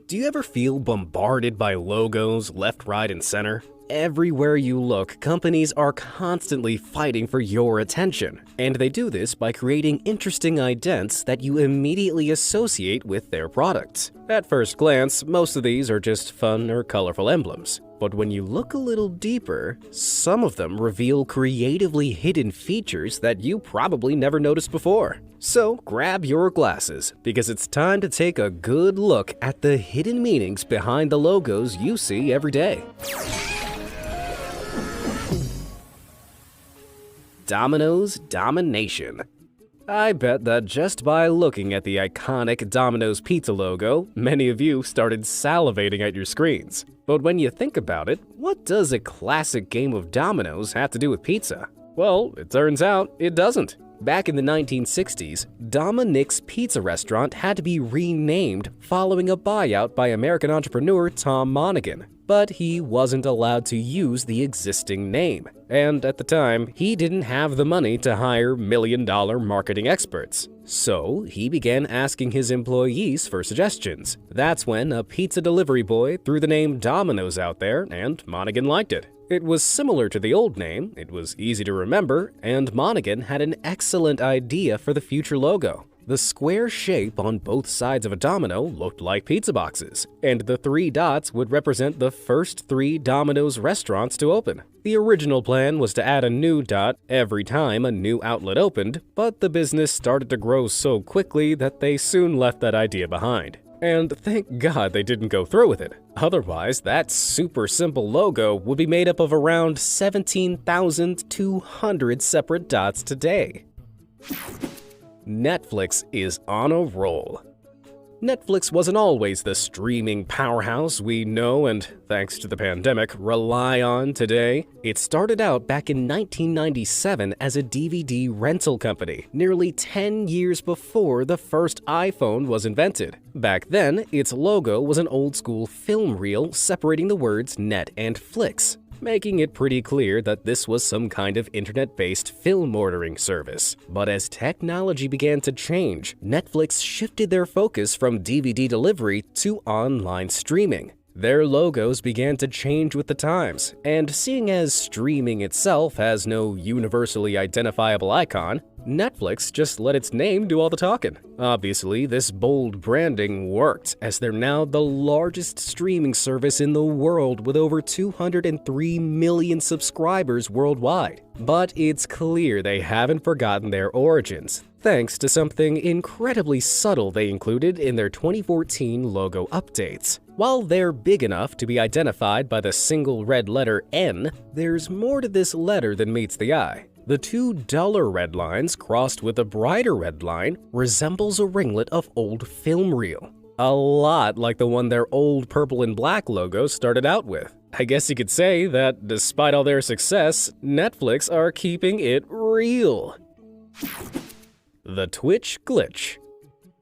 Do you ever feel bombarded by logos left, right, and center? Everywhere you look, companies are constantly fighting for your attention, and they do this by creating interesting idents that you immediately associate with their products. At first glance, most of these are just fun or colorful emblems. But when you look a little deeper, some of them reveal creatively hidden features that you probably never noticed before. So grab your glasses, because it's time to take a good look at the hidden meanings behind the logos you see every day. Domino's Domination. I bet that just by looking at the iconic Domino's pizza logo, many of you started salivating at your screens. But when you think about it, what does a classic game of dominoes have to do with pizza? Well, it turns out it doesn't. Back in the 1960s, Dominick's Pizza Restaurant had to be renamed following a buyout by American entrepreneur Tom Monaghan. But he wasn't allowed to use the existing name. And at the time, he didn't have the money to hire million-dollar marketing experts. So he began asking his employees for suggestions. That's when a pizza delivery boy threw the name Domino's out there, and Monaghan liked it. It was similar to the old name, it was easy to remember, and Monaghan had an excellent idea for the future logo. The square shape on both sides of a domino looked like pizza boxes, and the 3 dots would represent the first 3 Domino's restaurants to open. The original plan was to add a new dot every time a new outlet opened, but the business started to grow so quickly that they soon left that idea behind. And thank God they didn't go through with it. Otherwise, that super simple logo would be made up of around 17,200 separate dots today. Netflix is on a roll. Netflix wasn't always the streaming powerhouse we know and, thanks to the pandemic, rely on today. It started out back in 1997 as a DVD rental company, nearly 10 years before the first iPhone was invented. Back then, its logo was an old-school film reel separating the words net and flicks, making it pretty clear that this was some kind of internet-based film ordering service. But as technology began to change, Netflix shifted their focus from DVD delivery to online streaming. Their logos began to change with the times, and seeing as streaming itself has no universally identifiable icon, Netflix just let its name do all the talking. Obviously, this bold branding worked, as they're now the largest streaming service in the world with over 203 million subscribers worldwide. But it's clear they haven't forgotten their origins, thanks to something incredibly subtle they included in their 2014 logo updates. While they're big enough to be identified by the single red letter N, there's more to this letter than meets the eye. The 2 duller red lines crossed with a brighter red line resembles a ringlet of old film reel. A lot like the one their old purple and black logo started out with. I guess you could say that despite all their success, Netflix are keeping it real. The Twitch glitch.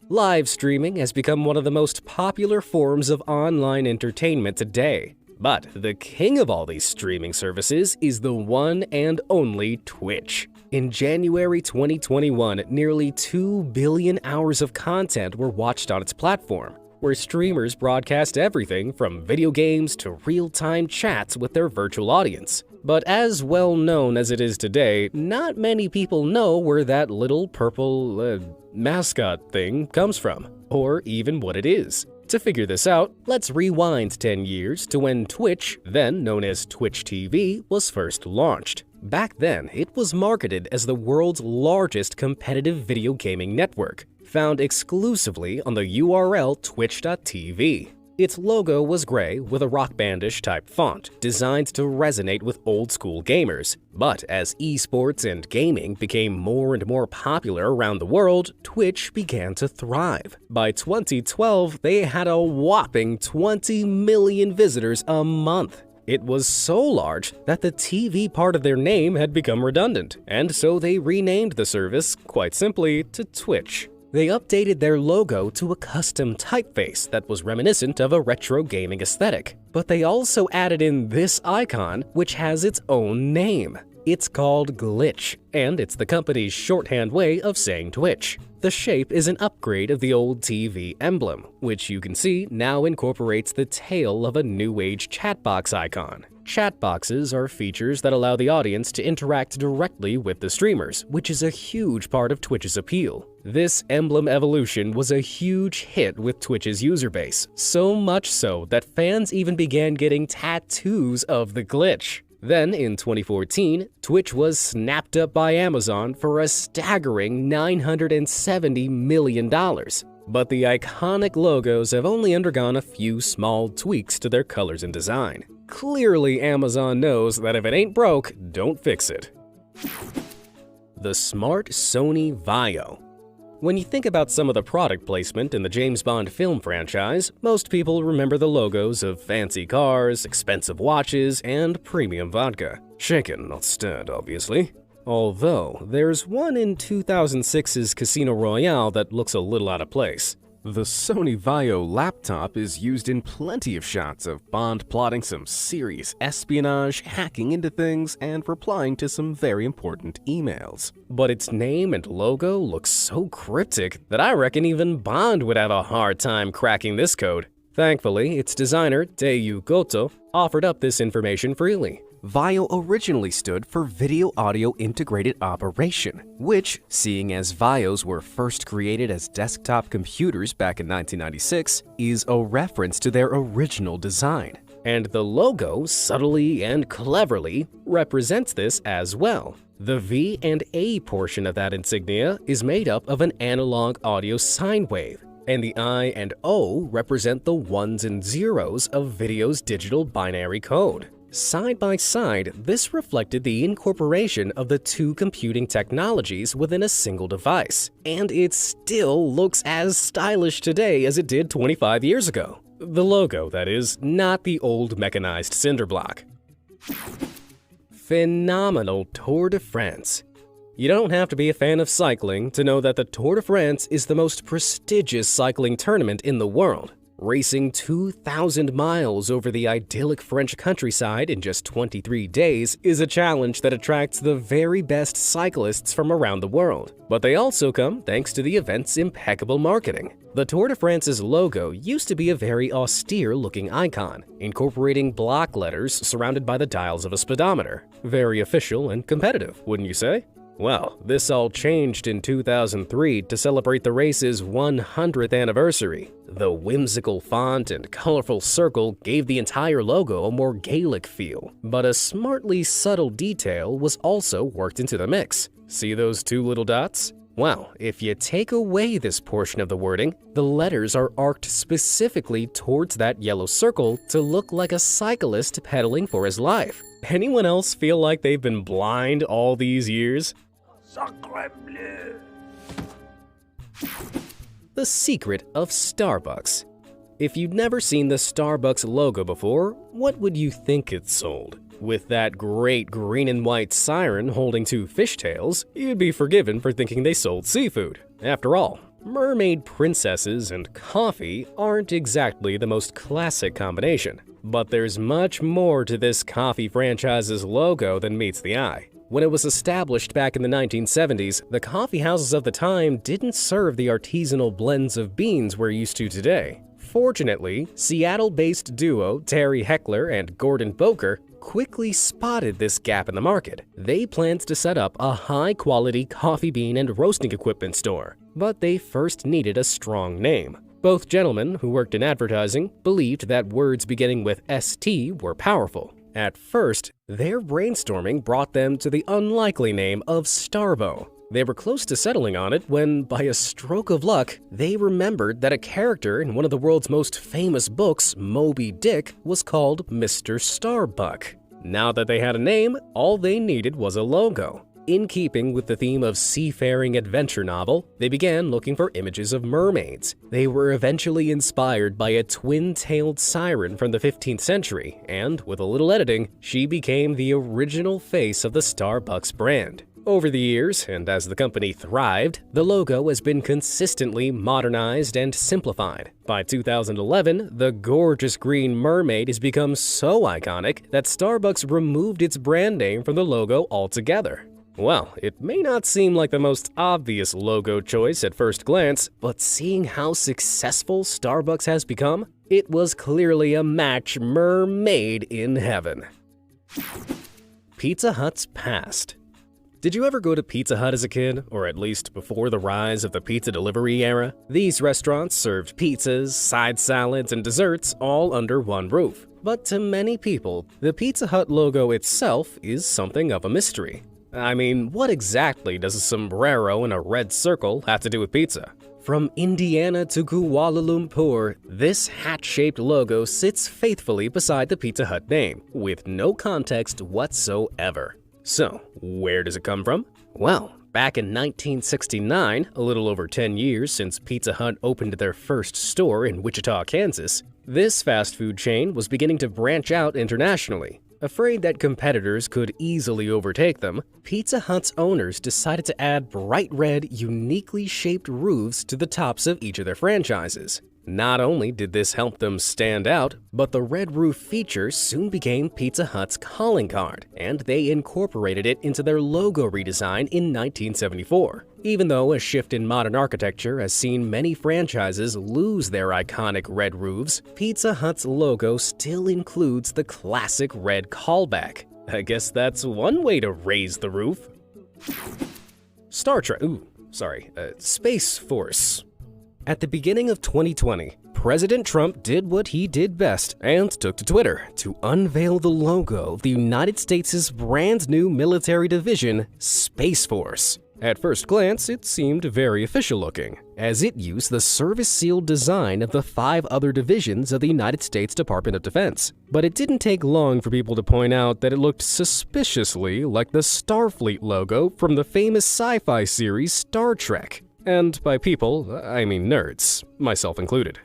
Live streaming has become one of the most popular forms of online entertainment today. But the king of all these streaming services is the one and only Twitch. In January 2021, nearly 2 billion hours of content were watched on its platform, where streamers broadcast everything from video games to real-time chats with their virtual audience. But as well known as it is today, not many people know where that little purple mascot thing comes from, or even what it is. To figure this out, let's rewind 10 years to when Twitch, then known as Twitch TV, was first launched. Back then, it was marketed as the world's largest competitive video gaming network, found exclusively on the URL twitch.tv. Its logo was gray with a Rock Bandish type font, designed to resonate with old-school gamers. But as esports and gaming became more and more popular around the world, Twitch began to thrive. By 2012, they had a whopping 20 million visitors a month. It was so large that the TV part of their name had become redundant, and so they renamed the service, quite simply, to Twitch. They updated their logo to a custom typeface that was reminiscent of a retro gaming aesthetic, but they also added in this icon, which has its own name. It's called Glitch, and it's the company's shorthand way of saying Twitch. The shape is an upgrade of the old TV emblem, which you can see now incorporates the tail of a new age chat box icon. Chat boxes are features that allow the audience to interact directly with the streamers, which is a huge part of Twitch's appeal. This emblem evolution was a huge hit with Twitch's user base, so much so that fans even began getting tattoos of the glitch. Then, in 2014, Twitch was snapped up by Amazon for a staggering $970 million. But the iconic logos have only undergone a few small tweaks to their colors and design. Clearly, Amazon knows that if it ain't broke, don't fix it. The smart Sony Vaio. When you think about some of the product placement in the James Bond film franchise, most people remember the logos of fancy cars, expensive watches, and premium vodka. Shaken, not stirred, obviously. Although, there's one in 2006's Casino Royale that looks a little out of place. The Sony Vaio laptop is used in plenty of shots of Bond plotting some serious espionage, hacking into things, and replying to some very important emails. But its name and logo look so cryptic that I reckon even Bond would have a hard time cracking this code. Thankfully, its designer, Teiyu Goto, offered up this information freely. Vaio originally stood for Video Audio Integrated Operation, which, seeing as Vaios were first created as desktop computers back in 1996, is a reference to their original design. And the logo, subtly and cleverly, represents this as well. The V and A portion of that insignia is made up of an analog audio sine wave, and the I and O represent the ones and zeros of video's digital binary code. Side by side, this reflected the incorporation of the two computing technologies within a single device, and it still looks as stylish today as it did 25 years ago. The logo, that is, not the old mechanized cinder block. Phenomenal Tour de France. You don't have to be a fan of cycling to know that the Tour de France is the most prestigious cycling tournament in the world. Racing 2,000 miles over the idyllic French countryside in just 23 days is a challenge that attracts the very best cyclists from around the world. But they also come thanks to the event's impeccable marketing. The Tour de France's logo used to be a very austere-looking icon, incorporating block letters surrounded by the dials of a speedometer. Very official and competitive, wouldn't you say? Well, this all changed in 2003 to celebrate the race's 100th anniversary. The whimsical font and colorful circle gave the entire logo a more Gaelic feel, but a smartly subtle detail was also worked into the mix. See those two little dots? Well, if you take away this portion of the wording, the letters are arced specifically towards that yellow circle to look like a cyclist pedaling for his life. Anyone else feel like they've been blind all these years? Sacre bleu! The secret of Starbucks. If you've never seen the Starbucks logo before, what would you think it sold? With that great green and white siren holding two fishtails, you'd be forgiven for thinking they sold seafood. After all, mermaid princesses and coffee aren't exactly the most classic combination. But there's much more to this coffee franchise's logo than meets the eye. When it was established back in the 1970s, the coffee houses of the time didn't serve the artisanal blends of beans we're used to today. Fortunately, Seattle-based duo Terry Heckler and Gordon Boker quickly spotted this gap in the market. They planned to set up a high-quality coffee bean and roasting equipment store, but they first needed a strong name. Both gentlemen, who worked in advertising, believed that words beginning with ST were powerful. At first, their brainstorming brought them to the unlikely name of Starbo. They were close to settling on it when, by a stroke of luck, they remembered that a character in one of the world's most famous books, Moby Dick, was called Mr. Starbuck. Now that they had a name, all they needed was a logo. In keeping with the theme of seafaring adventure novel, they began looking for images of mermaids. They were eventually inspired by a twin-tailed siren from the 15th century, and with a little editing, she became the original face of the Starbucks brand. Over the years, and as the company thrived, the logo has been consistently modernized and simplified. By 2011, the gorgeous green mermaid has become so iconic that Starbucks removed its brand name from the logo altogether. Well, it may not seem like the most obvious logo choice at first glance, but seeing how successful Starbucks has become, it was clearly a match made in heaven. Pizza Hut's past. Did you ever go to Pizza Hut as a kid, or at least before the rise of the pizza delivery era? These restaurants served pizzas, side salads, and desserts all under one roof. But to many people, the Pizza Hut logo itself is something of a mystery. I mean, what exactly does a sombrero and a red circle have to do with pizza? From Indiana to Kuala Lumpur, this hat-shaped logo sits faithfully beside the Pizza Hut name, with no context whatsoever. So, where does it come from? Well, back in 1969, a little over 10 years since Pizza Hut opened their first store in Wichita, Kansas, this fast food chain was beginning to branch out internationally. Afraid that competitors could easily overtake them, Pizza Hut's owners decided to add bright red, uniquely shaped roofs to the tops of each of their franchises. Not only did this help them stand out, but the red roof feature soon became Pizza Hut's calling card, and they incorporated it into their logo redesign in 1974. Even though a shift in modern architecture has seen many franchises lose their iconic red roofs, Pizza Hut's logo still includes the classic red callback. I guess that's one way to raise the roof. Space Force. At the beginning of 2020, President Trump did what he did best and took to Twitter to unveil the logo of the United States' brand new military division, Space Force. At first glance, it seemed very official looking, as it used the service-sealed design of the 5 other divisions of the United States Department of Defense. But it didn't take long for people to point out that it looked suspiciously like the Starfleet logo from the famous sci-fi series Star Trek. And by people, I mean nerds, myself included.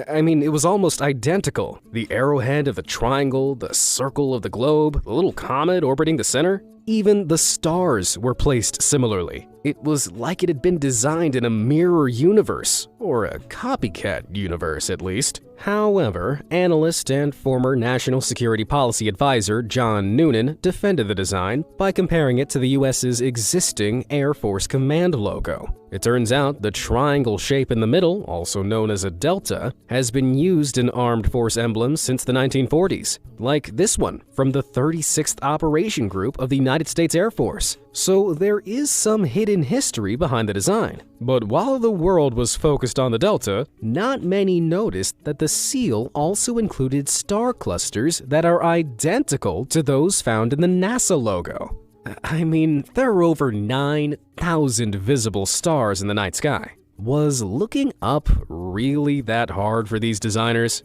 I mean, it was almost identical. The arrowhead of the triangle, the circle of the globe, the little comet orbiting the center. Even the stars were placed similarly. It was like it had been designed in a mirror universe, or a copycat universe at least. However, analyst and former National Security Policy Advisor John Noonan defended the design by comparing it to the US's existing Air Force Command logo. It turns out the triangle shape in the middle, also known as a delta, has been used in armed force emblems since the 1940s, like this one from the 36th Operation Group of the United States Air Force. So there is some hidden history behind the design. But while the world was focused on the delta, not many noticed that the seal also included star clusters that are identical to those found in the NASA logo. I mean, there are over 9,000 visible stars in the night sky. Was looking up really that hard for these designers?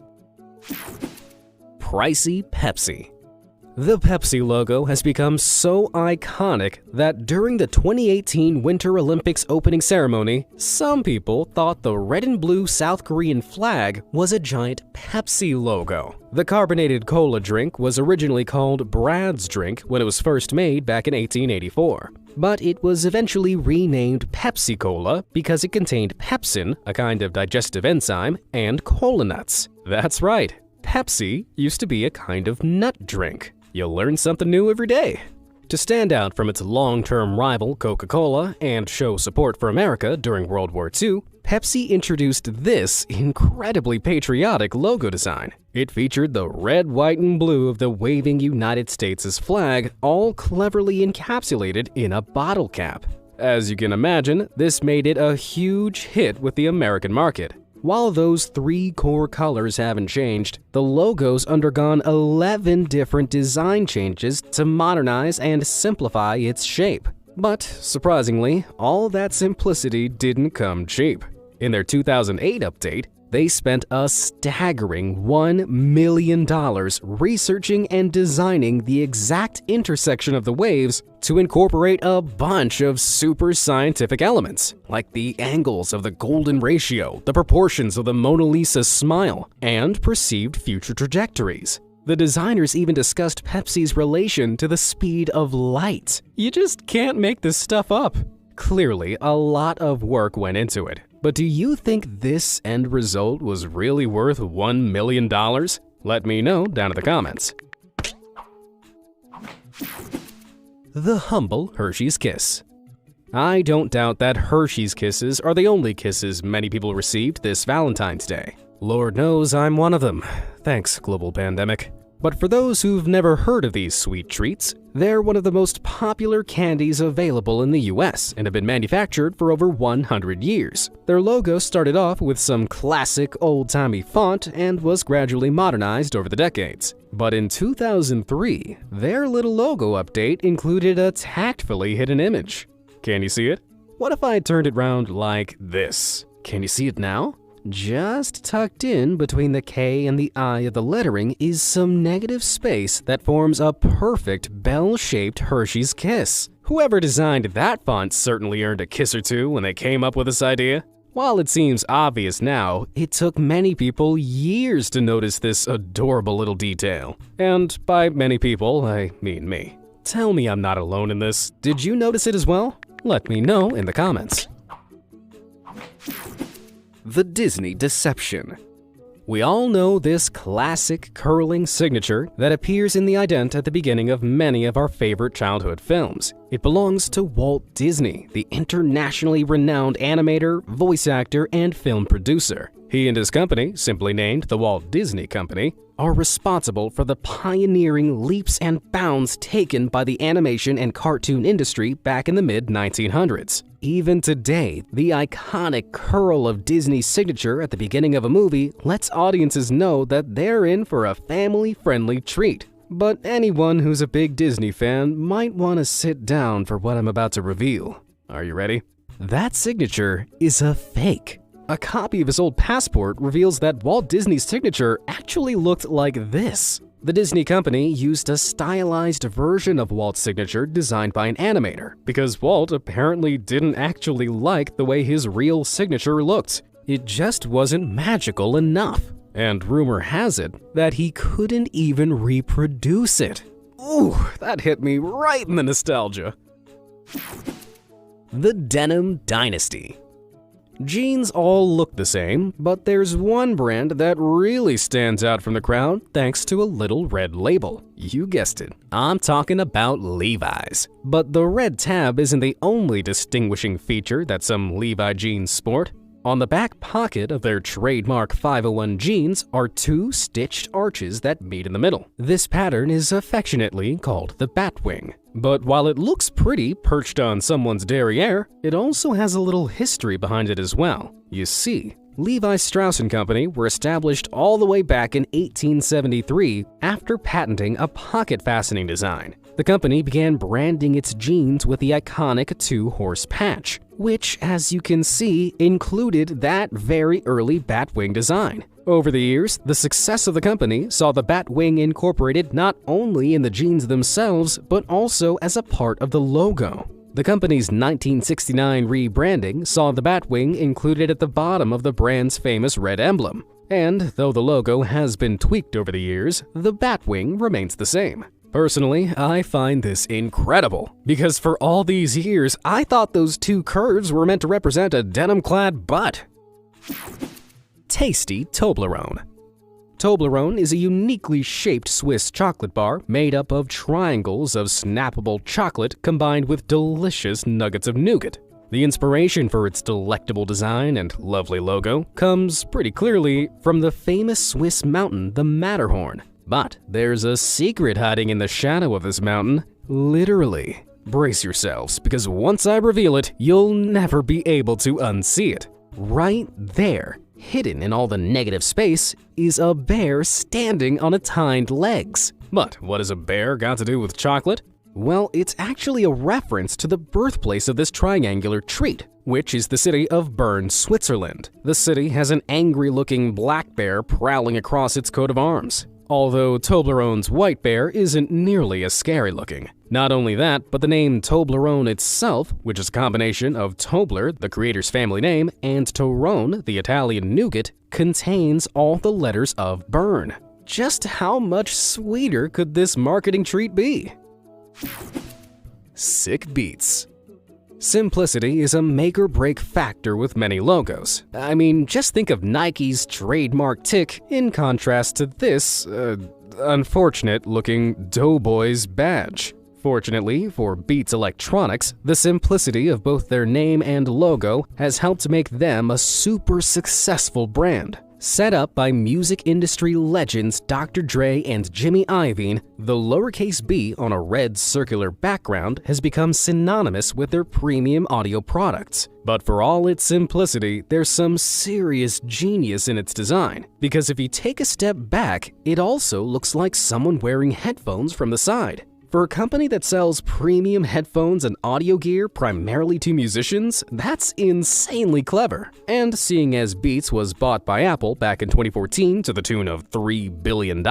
Pricey Pepsi. The Pepsi logo has become so iconic that during the 2018 Winter Olympics opening ceremony, some people thought the red and blue South Korean flag was a giant Pepsi logo. The carbonated cola drink was originally called Brad's Drink when it was first made back in 1884. But it was eventually renamed Pepsi Cola because it contained pepsin, a kind of digestive enzyme, and cola nuts. That's right, Pepsi used to be a kind of nut drink. You'll learn something new every day. To stand out from its long-term rival Coca-Cola and show support for America during World War II, Pepsi introduced this incredibly patriotic logo design. It featured the red, white, and blue of the waving United States' flag, all cleverly encapsulated in a bottle cap. As you can imagine, this made it a huge hit with the American market. While those 3 core colors haven't changed, the logo's undergone 11 different design changes to modernize and simplify its shape. But, surprisingly, all that simplicity didn't come cheap. In their 2008 update, they spent a staggering $1 million researching and designing the exact intersection of the waves to incorporate a bunch of super scientific elements, like the angles of the golden ratio, the proportions of the Mona Lisa's smile, and perceived future trajectories. The designers even discussed Pepsi's relation to the speed of light. You just can't make this stuff up. Clearly, a lot of work went into it. But do you think this end result was really worth $1 million? Let me know down in the comments. The humble Hershey's Kiss. I don't doubt that Hershey's Kisses are the only kisses many people received this Valentine's Day. Lord knows I'm one of them. Thanks, global pandemic. But for those who've never heard of these sweet treats, they're one of the most popular candies available in the US and have been manufactured for over 100 years. Their logo started off with some classic old-timey font and was gradually modernized over the decades. But in 2003, their little logo update included a tactfully hidden image. Can you see it? What if I turned it round like this? Can you see it now? Just tucked in between the K and the I of the lettering is some negative space that forms a perfect bell-shaped Hershey's Kiss. Whoever designed that font certainly earned a kiss or two when they came up with this idea. While it seems obvious now, it took many people years to notice this adorable little detail. And by many people, I mean me. Tell me I'm not alone in this. Did you notice it as well? Let me know in the comments. The Disney Deception. We all know this classic curling signature that appears in the ident at the beginning of many of our favorite childhood films. It belongs to Walt Disney, the internationally renowned animator, voice actor, and film producer. He and his company, simply named the Walt Disney Company, are responsible for the pioneering leaps and bounds taken by the animation and cartoon industry back in the mid-1900s. Even today, the iconic curl of Disney's signature at the beginning of a movie lets audiences know that they're in for a family-friendly treat. But anyone who's a big Disney fan might want to sit down for what I'm about to reveal. Are you ready? That signature is a fake. A copy of his old passport reveals that Walt Disney's signature actually looked like this. The Disney Company used a stylized version of Walt's signature designed by an animator, because Walt apparently didn't actually like the way his real signature looked. It just wasn't magical enough. And rumor has it that he couldn't even reproduce it. Ooh, that hit me right in the nostalgia. The Denim Dynasty. Jeans all look the same, but there's one brand that really stands out from the crowd thanks to a little red label. You guessed it, I'm talking about Levi's. But the red tab isn't the only distinguishing feature that some Levi jeans sport. On the back pocket of their trademark 501 jeans are two stitched arches that meet in the middle. This pattern is affectionately called the Batwing. But while it looks pretty perched on someone's derriere, it also has a little history behind it as well. You see, Levi Strauss & Company were established all the way back in 1873 after patenting a pocket fastening design. The company began branding its jeans with the iconic two-horse patch, which, as you can see, included that very early Batwing design. Over the years, the success of the company saw the Batwing incorporated not only in the jeans themselves, but also as a part of the logo. The company's 1969 rebranding saw the Batwing included at the bottom of the brand's famous red emblem. And though the logo has been tweaked over the years, the Batwing remains the same. Personally, I find this incredible, because for all these years, I thought those two curves were meant to represent a denim-clad butt. Tasty Toblerone. Toblerone is a uniquely shaped Swiss chocolate bar made up of triangles of snappable chocolate combined with delicious nuggets of nougat. The inspiration for its delectable design and lovely logo comes pretty clearly from the famous Swiss mountain, the Matterhorn. But there's a secret hiding in the shadow of this mountain, literally. Brace yourselves, because once I reveal it, you'll never be able to unsee it. Right there, hidden in all the negative space, is a bear standing on its hind legs. But what has a bear got to do with chocolate? Well, it's actually a reference to the birthplace of this triangular treat, which is the city of Bern, Switzerland. The city has an angry-looking black bear prowling across its coat of arms. Although Toblerone's white bear isn't nearly as scary looking. Not only that, but the name Toblerone itself, which is a combination of Tobler, the creator's family name, and Torrone, the Italian nougat, contains all the letters of Bern. just how much sweeter could this marketing treat be? Sick beats. Simplicity is a make-or-break factor with many logos. I mean, just think of Nike's trademark tick in contrast to this, unfortunate-looking Doughboy's badge. Fortunately for Beats Electronics, the simplicity of both their name and logo has helped make them a super successful brand. Set up by music industry legends Dr. Dre and Jimmy Iovine, the lowercase b on a red circular background has become synonymous with their premium audio products. But for all its simplicity, there's some serious genius in its design, because if you take a step back, it also looks like someone wearing headphones from the side. For a company that sells premium headphones and audio gear primarily to musicians, that's insanely clever. And seeing as Beats was bought by Apple back in 2014 to the tune of $3 billion,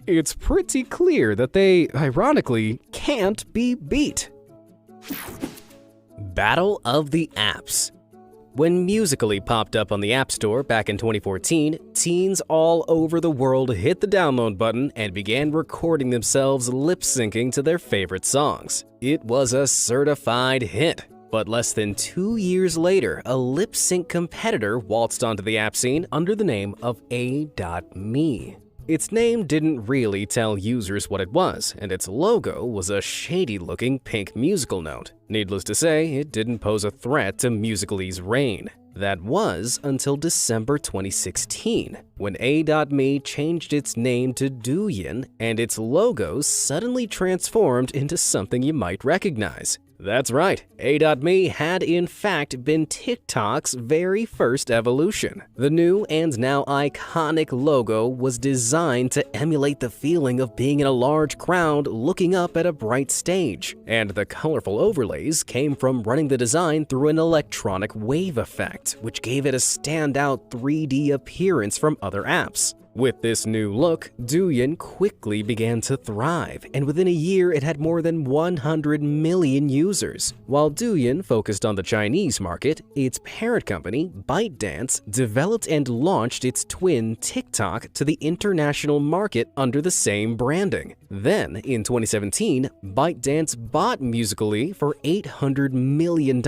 it's pretty clear that they, ironically, can't be beat. Battle of the Apps. When Musical.ly popped up on the App Store back in 2014, teens all over the world hit the download button and began recording themselves lip-syncing to their favorite songs. It was a certified hit. But less than 2 years later, a lip-sync competitor waltzed onto the app scene under the name of A.me. Its name didn't really tell users what it was, and its logo was a shady-looking pink musical note. Needless to say, it didn't pose a threat to Musical.ly's reign. That was until December 2016, when A.me changed its name to Douyin, and its logo suddenly transformed into something you might recognize. That's right, A.me had in fact been TikTok's very first evolution. The new and now iconic logo was designed to emulate the feeling of being in a large crowd looking up at a bright stage, and the colorful overlays came from running the design through an electronic wave effect, which gave it a standout 3D appearance from other apps. With this new look, Douyin quickly began to thrive, and within a year it had more than 100 million users. While Douyin focused on the Chinese market, its parent company, ByteDance, developed and launched its twin TikTok to the international market under the same branding. Then, in 2017, ByteDance bought Musical.ly for $800 million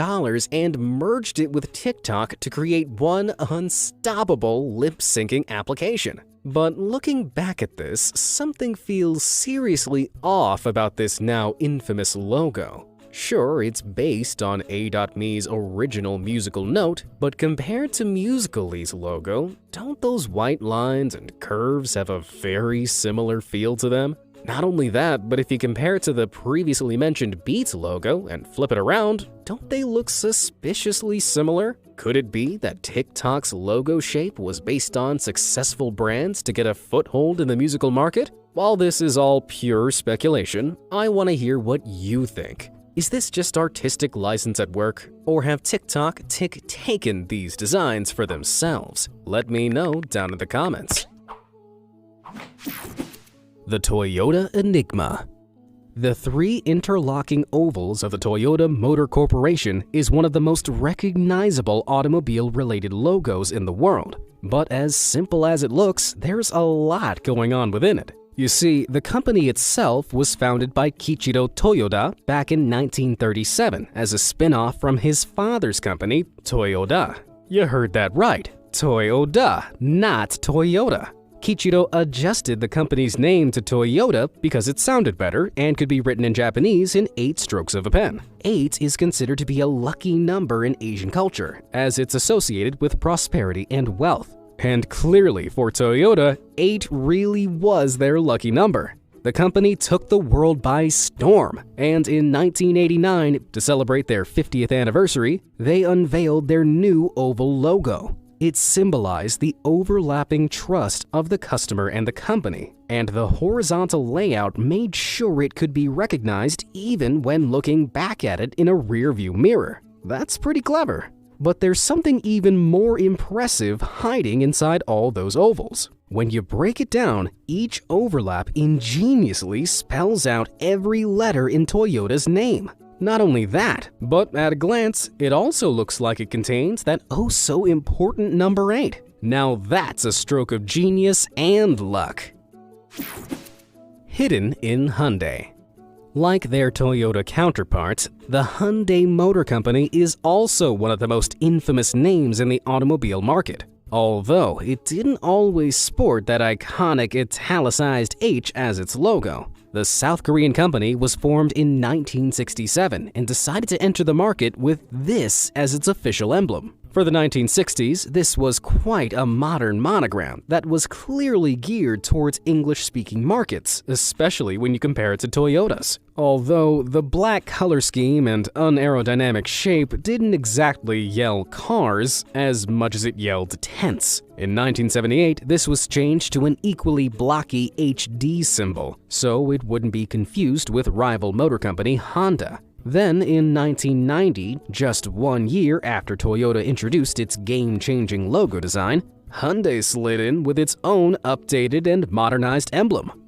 and merged it with TikTok to create one unstoppable lip-syncing application. But looking back at this, something feels seriously off about this now infamous logo. Sure, it's based on A.me's original musical note, but compared to Musical.ly's logo, don't those white lines and curves have a very similar feel to them? Not only that, but if you compare it to the previously mentioned Beats logo and flip it around, don't they look suspiciously similar? Could it be that TikTok's logo shape was based on successful brands to get a foothold in the musical market? While this is all pure speculation, I want to hear what you think. Is this just artistic license at work, or have TikTok taken these designs for themselves? Let me know down in the comments. The Toyota Enigma. The three interlocking ovals of the Toyota Motor Corporation is one of the most recognizable automobile-related logos in the world. But as simple as it looks, there's a lot going on within it. You see, the company itself was founded by Kiichiro Toyoda back in 1937 as a spin-off from his father's company, Toyoda. You heard that right, Toyoda, not Toyota. Kiichiro adjusted the company's name to Toyota because it sounded better and could be written in Japanese in 8 strokes of a pen. 8 is considered to be a lucky number in Asian culture, as it's associated with prosperity and wealth. And clearly for Toyota, 8 really was their lucky number. The company took the world by storm, and in 1989, to celebrate their 50th anniversary, they unveiled their new oval logo. It symbolized the overlapping trust of the customer and the company, and the horizontal layout made sure it could be recognized even when looking back at it in a rearview mirror. That's pretty clever. But there's something even more impressive hiding inside all those ovals. When you break it down, each overlap ingeniously spells out every letter in Toyota's name. Not only that, but at a glance, it also looks like it contains that oh-so-important number 8. Now that's a stroke of genius and luck. Hidden in Hyundai. Like their Toyota counterparts, the Hyundai Motor Company is also one of the most infamous names in the automobile market, although it didn't always sport that iconic italicized H as its logo. The South Korean company was formed in 1967 and decided to enter the market with this as its official emblem. For the 1960s, this was quite a modern monogram that was clearly geared towards English-speaking markets, especially when you compare it to Toyota's. Although the black color scheme and unaerodynamic shape didn't exactly yell cars as much as it yelled tents. In 1978, this was changed to an equally blocky HD symbol, so it wouldn't be confused with rival motor company Honda. Then, in 1990, just 1 year after Toyota introduced its game-changing logo design, Hyundai slid in with its own updated and modernized emblem.